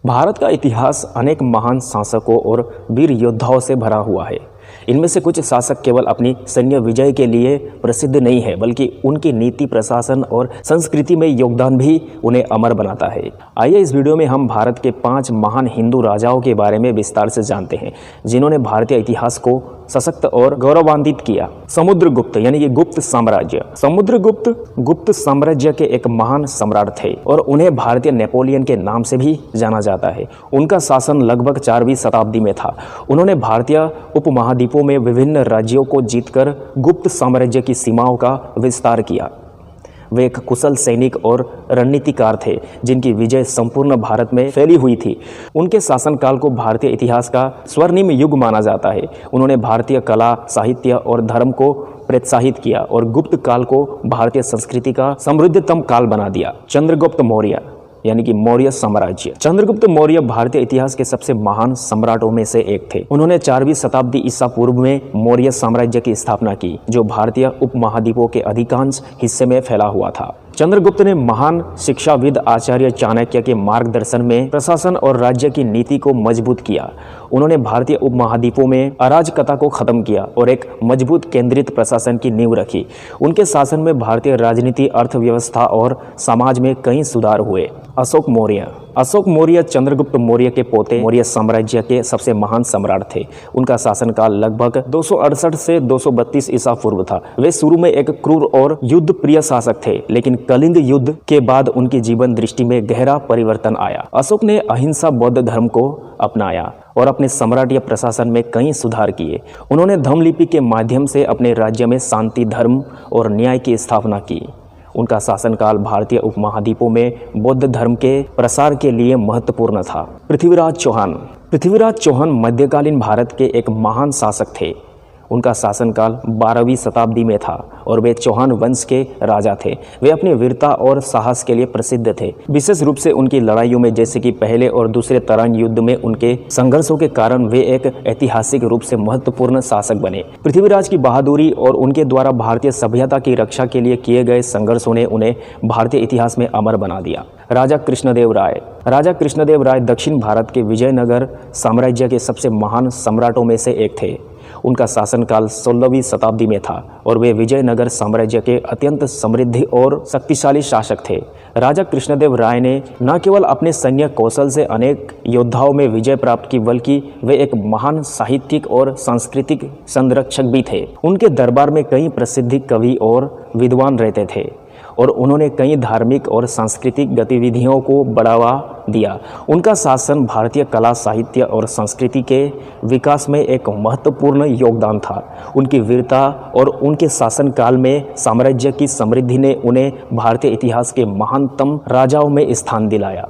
भारत का इतिहास अनेक महान शासकों और वीर योद्धाओं से भरा हुआ है। इनमें से कुछ शासक केवल अपनी सैन्य विजय के लिए प्रसिद्ध नहीं है, बल्कि उनकी नीति, प्रशासन और संस्कृति में योगदान भी उन्हें अमर बनाता है। आइए इस वीडियो में हम भारत के 5 महान हिंदू राजाओं के बारे में विस्तार से जानते हैं, जिन्होंने भारतीय इतिहास को सशक्त और गौरवान्वित किया। समुद्रगुप्त यानी कि गुप्त साम्राज्य। समुद्रगुप्त गुप्त साम्राज्य के एक महान सम्राट थे और उन्हें भारतीय नेपोलियन के नाम से भी जाना जाता है। उनका शासन लगभग 4वीं शताब्दी में था। उन्होंने भारतीय उपमहाद्वीपों में विभिन्न राज्यों को जीतकर गुप्त साम्राज्य की सीमाओं का विस्तार किया। वे एक कुशल सैनिक और रणनीतिकार थे, जिनकी विजय संपूर्ण भारत में फैली हुई थी। उनके शासनकाल को भारतीय इतिहास का स्वर्णिम युग माना जाता है। उन्होंने भारतीय कला, साहित्य और धर्म को प्रोत्साहित किया और गुप्त काल को भारतीय संस्कृति का समृद्धतम काल बना दिया। चंद्रगुप्त मौर्य यानी कि मौर्य साम्राज्य। चंद्रगुप्त मौर्य भारतीय इतिहास के सबसे महान सम्राटों में से एक थे। उन्होंने 4वीं शताब्दी ईसा पूर्व में मौर्य साम्राज्य की स्थापना की, जो भारतीय उपमहाद्वीपों के अधिकांश हिस्से में फैला हुआ था। चंद्रगुप्त ने महान शिक्षाविद आचार्य चाणक्य के मार्गदर्शन में प्रशासन और राज्य की नीति को मजबूत किया। उन्होंने भारतीय उपमहाद्वीपों में अराजकता को खत्म किया और एक मजबूत केंद्रित प्रशासन की नींव रखी। उनके शासन में भारतीय राजनीति, अर्थव्यवस्था और समाज में कई सुधार हुए। अशोक मौर्य। अशोक मौर्य चंद्रगुप्त मौर्य के पोते मौर्य साम्राज्य के सबसे महान सम्राट थे। उनका शासनकाल लगभग 268 से 232 ईसा पूर्व था। वे शुरू में एक क्रूर और युद्ध प्रिय शासक थे, लेकिन कलिंग युद्ध के बाद उनकी जीवन दृष्टि में गहरा परिवर्तन आया। अशोक ने अहिंसा बौद्ध धर्म को अपनाया और अपने सम्राटीय प्रशासन में कई सुधार किए। उन्होंने धर्मलिपि के माध्यम से अपने राज्य में शांति, धर्म और न्याय की स्थापना की। उनका शासनकाल भारतीय उपमहाद्वीपों में बौद्ध धर्म के प्रसार के लिए महत्वपूर्ण था। पृथ्वीराज चौहान। पृथ्वीराज चौहान मध्यकालीन भारत के एक महान शासक थे। उनका शासनकाल 12वीं शताब्दी में था और वे चौहान वंश के राजा थे। वे अपनी वीरता और साहस के लिए प्रसिद्ध थे, विशेष रूप से उनकी लड़ाइयों में, जैसे कि पहले और दूसरे तराइन युद्ध में उनके संघर्षों के कारण वे एक ऐतिहासिक रूप से महत्वपूर्ण शासक बने। पृथ्वीराज की बहादुरी और उनके द्वारा भारतीय सभ्यता की रक्षा के लिए किए गए संघर्षों ने उन्हें भारतीय इतिहास में अमर बना दिया। राजा कृष्णदेव राय। राजा कृष्णदेव राय दक्षिण भारत के विजयनगर साम्राज्य के सबसे महान सम्राटों में से एक थे। उनका शासनकाल 16वीं शताब्दी में था और वे विजयनगर साम्राज्य के अत्यंत समृद्ध और शक्तिशाली शासक थे। राजा कृष्णदेव राय ने न केवल अपने सैन्य कौशल से अनेक योद्धाओं में विजय प्राप्त की, बल्कि वे एक महान साहित्यिक और सांस्कृतिक संरक्षक भी थे। उनके दरबार में कई प्रसिद्ध कवि और विद्वान रहते थे और उन्होंने कई धार्मिक और सांस्कृतिक गतिविधियों को बढ़ावा दिया। उनका शासन भारतीय कला, साहित्य और संस्कृति के विकास में एक महत्वपूर्ण योगदान था। उनकी वीरता और उनके शासनकाल में साम्राज्य की समृद्धि ने उन्हें भारतीय इतिहास के महानतम राजाओं में स्थान दिलाया।